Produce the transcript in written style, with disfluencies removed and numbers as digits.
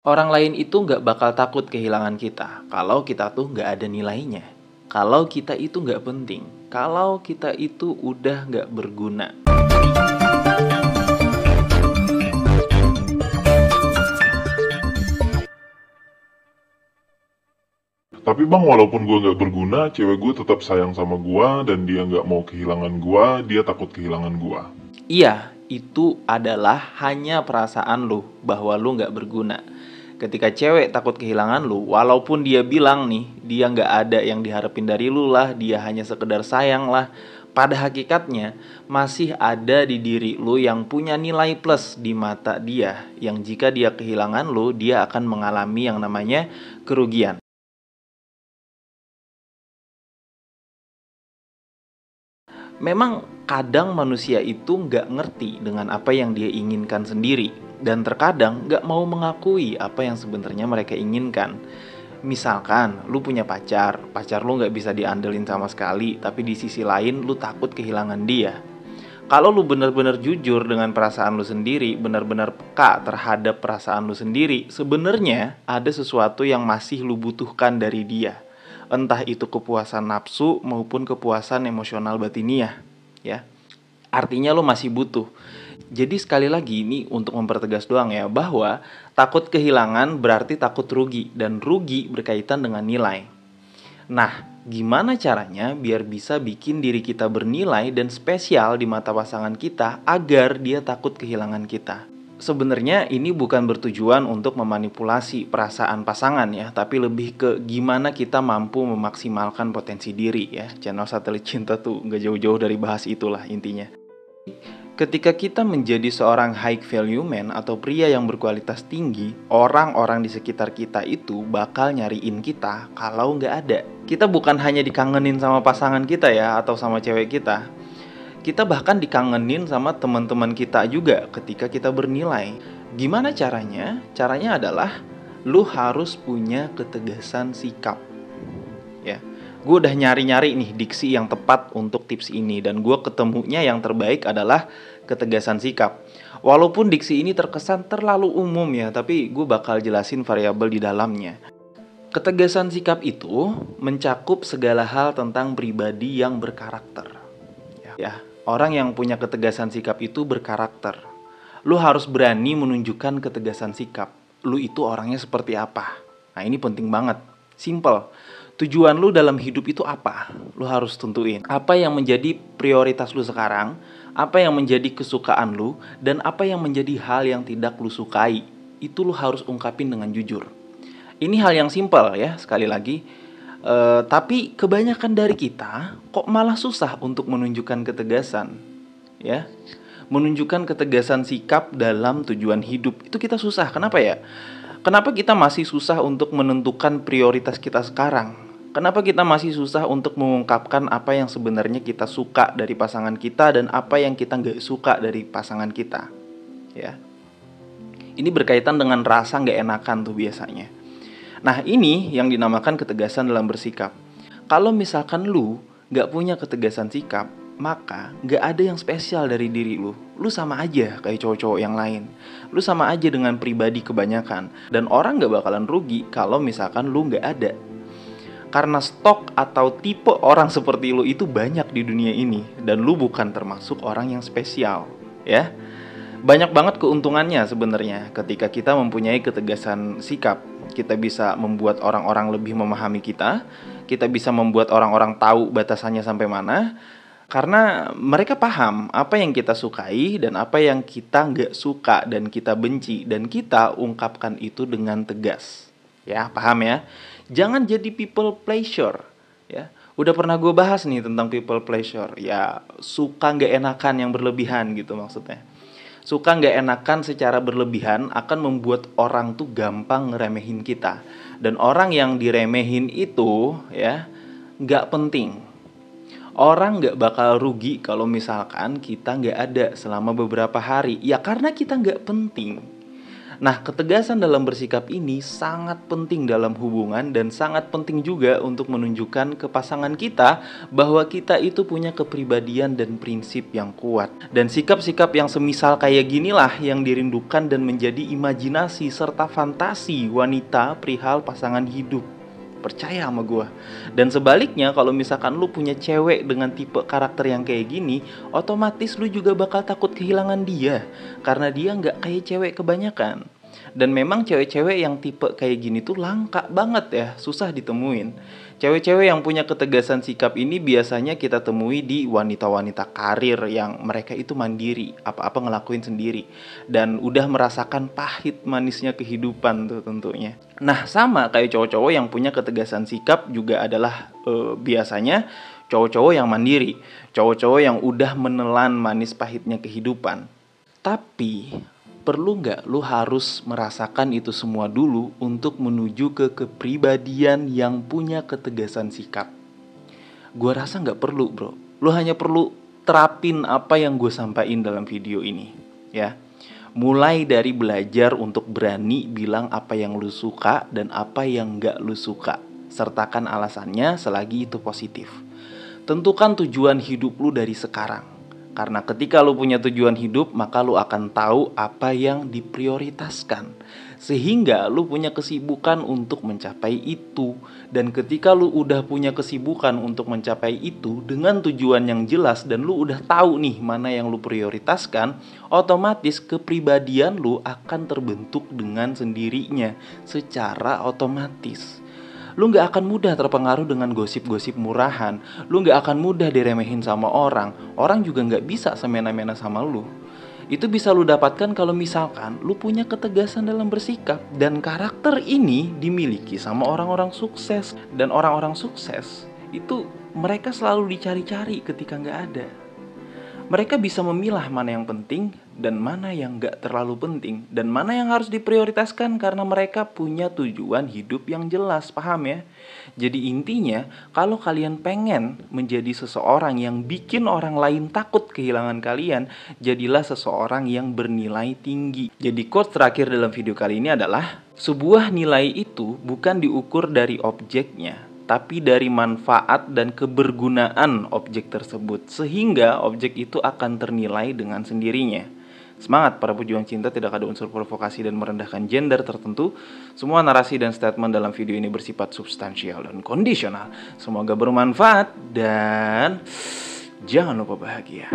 Orang lain itu nggak bakal takut kehilangan kita kalau kita tuh nggak ada nilainya. Kalau kita itu nggak penting. Kalau kita itu udah nggak berguna. Tapi bang, walaupun gue nggak berguna, cewek gue tetap sayang sama gue dan dia nggak mau kehilangan gue, dia takut kehilangan gue. Iya, itu adalah hanya perasaan lu bahwa lu nggak berguna. Ketika cewek takut kehilangan lu, walaupun dia bilang nih, dia nggak ada yang diharapin dari lu lah, dia hanya sekedar sayang lah. Pada hakikatnya, masih ada di diri lu yang punya nilai plus di mata dia, yang jika dia kehilangan lu, dia akan mengalami yang namanya kerugian. Memang kadang manusia itu nggak ngerti dengan apa yang dia inginkan sendiri, dan terkadang nggak mau mengakui apa yang sebenarnya mereka inginkan. Misalkan lu punya pacar, pacar lu nggak bisa diandelin sama sekali, tapi di sisi lain lu takut kehilangan dia. Kalau lu benar-benar jujur dengan perasaan lu sendiri, benar-benar peka terhadap perasaan lu sendiri, sebenarnya ada sesuatu yang masih lu butuhkan dari dia. Entah itu kepuasan nafsu maupun kepuasan emosional batiniah, ya. Artinya lu masih butuh. Jadi sekali lagi ini untuk mempertegas doang ya, bahwa takut kehilangan berarti takut rugi, dan rugi berkaitan dengan nilai. Nah, gimana caranya biar bisa bikin diri kita bernilai dan spesial di mata pasangan kita agar dia takut kehilangan kita? Sebenarnya ini bukan bertujuan untuk memanipulasi perasaan pasangan ya, tapi lebih ke gimana kita mampu memaksimalkan potensi diri ya. Channel Satelit Cinta tuh gak jauh-jauh dari bahas itulah intinya. Ketika kita menjadi seorang high value man atau pria yang berkualitas tinggi, orang-orang di sekitar kita itu bakal nyariin kita kalau nggak ada. Kita bukan hanya dikangenin sama pasangan kita ya, atau sama cewek kita. Kita bahkan dikangenin sama teman-teman kita juga ketika kita bernilai. Gimana caranya? Caranya adalah lu harus punya ketegasan sikap. Ya, gue udah nyari-nyari nih diksi yang tepat untuk tips ini, dan gue ketemunya yang terbaik adalah ketegasan sikap. Walaupun diksi ini terkesan terlalu umum ya, tapi gue bakal jelasin variabel di dalamnya. Ketegasan sikap itu mencakup segala hal tentang pribadi yang berkarakter. Ya, orang yang punya ketegasan sikap itu berkarakter. Lu harus berani menunjukkan ketegasan sikap. Lu itu orangnya seperti apa. Nah, ini penting banget. Simple. Tujuan lu dalam hidup itu apa? Lu harus tentuin. Apa yang menjadi prioritas lu sekarang? Apa yang menjadi kesukaan lu? Dan apa yang menjadi hal yang tidak lu sukai? Itu lu harus ungkapin dengan jujur. Ini hal yang simple ya, sekali lagi. Tapi kebanyakan dari kita kok malah susah untuk menunjukkan ketegasan, ya. Menunjukkan ketegasan sikap dalam tujuan hidup itu kita susah. Kenapa ya? Kenapa kita masih susah untuk menentukan prioritas kita sekarang? Kenapa kita masih susah untuk mengungkapkan apa yang sebenarnya kita suka dari pasangan kita dan apa yang kita nggak suka dari pasangan kita? Ya, ini berkaitan dengan rasa nggak enakan tuh biasanya. Nah, ini yang dinamakan ketegasan dalam bersikap. Kalau misalkan lu gak punya ketegasan sikap, maka gak ada yang spesial dari diri lu. Lu sama aja kayak cowok-cowok yang lain. Lu sama aja dengan pribadi kebanyakan. Dan orang gak bakalan rugi kalau misalkan lu gak ada. Karena stok atau tipe orang seperti lu itu banyak di dunia ini. Dan lu bukan termasuk orang yang spesial, ya. Banyak banget keuntungannya sebenarnya ketika kita mempunyai ketegasan sikap. Kita bisa membuat orang-orang lebih memahami kita. Kita bisa membuat orang-orang tahu batasannya sampai mana. Karena mereka paham apa yang kita sukai dan apa yang kita nggak suka dan kita benci. Dan kita ungkapkan itu dengan tegas. Ya, paham ya? Jangan jadi people pleasure. Ya, udah pernah gue bahas nih tentang people pleasure. Ya, suka nggak enakan yang berlebihan gitu maksudnya. Suka nggak enakan secara berlebihan akan membuat orang tuh gampang ngeremehin kita. Dan orang yang diremehin itu ya nggak penting. Orang nggak bakal rugi kalau misalkan kita nggak ada selama beberapa hari. Ya karena kita nggak penting. Nah, ketegasan dalam bersikap ini sangat penting dalam hubungan dan sangat penting juga untuk menunjukkan ke pasangan kita bahwa kita itu punya kepribadian dan prinsip yang kuat. Dan sikap-sikap yang semisal kayak ginilah yang dirindukan dan menjadi imajinasi serta fantasi wanita perihal pasangan hidup. Percaya sama gue. Dan sebaliknya, kalau misalkan lu punya cewek dengan tipe karakter yang kayak gini, otomatis lu juga bakal takut kehilangan dia, karena dia nggak kayak cewek kebanyakan. Dan memang cewek-cewek yang tipe kayak gini tuh langka banget ya, susah ditemuin. Cewek-cewek yang punya ketegasan sikap ini biasanya kita temui di wanita-wanita karir yang mereka itu mandiri, apa-apa ngelakuin sendiri, dan udah merasakan pahit manisnya kehidupan tuh tentunya. Nah, sama kayak cowok-cowok yang punya ketegasan sikap juga adalah biasanya cowok-cowok yang mandiri, cowok-cowok yang udah menelan manis pahitnya kehidupan. Tapi perlu nggak lu harus merasakan itu semua dulu untuk menuju ke kepribadian yang punya ketegasan sikap? Gua rasa nggak perlu, bro. Lu hanya perlu terapin apa yang gue sampaikan dalam video ini, ya. Mulai dari belajar untuk berani bilang apa yang lu suka dan apa yang nggak lu suka. Sertakan alasannya selagi itu positif. Tentukan tujuan hidup lu dari sekarang. Karena ketika lu punya tujuan hidup, maka lu akan tahu apa yang diprioritaskan. Sehingga lu punya kesibukan untuk mencapai itu. Dan ketika lu udah punya kesibukan untuk mencapai itu dengan tujuan yang jelas dan lu udah tahu nih mana yang lu prioritaskan, otomatis kepribadian lu akan terbentuk dengan sendirinya secara otomatis. Lu gak akan mudah terpengaruh dengan gosip-gosip murahan. Lu gak akan mudah diremehin sama orang. Orang juga gak bisa semena-mena sama lu. Itu bisa lu dapatkan kalau misalkan lu punya ketegasan dalam bersikap. Dan karakter ini dimiliki sama orang-orang sukses. Dan orang-orang sukses itu mereka selalu dicari-cari ketika gak ada. Mereka bisa memilah mana yang penting dan mana yang gak terlalu penting, dan mana yang harus diprioritaskan karena mereka punya tujuan hidup yang jelas, paham ya? Jadi intinya, kalau kalian pengen menjadi seseorang yang bikin orang lain takut kehilangan kalian, jadilah seseorang yang bernilai tinggi. Jadi quote terakhir dalam video kali ini adalah, sebuah nilai itu bukan diukur dari objeknya, tapi dari manfaat dan kebergunaan objek tersebut, sehingga objek itu akan ternilai dengan sendirinya. Semangat para pejuang cinta, tidak ada unsur provokasi dan merendahkan gender tertentu. Semua narasi dan statement dalam video ini bersifat substansial dan kondisional. Semoga bermanfaat dan jangan lupa bahagia.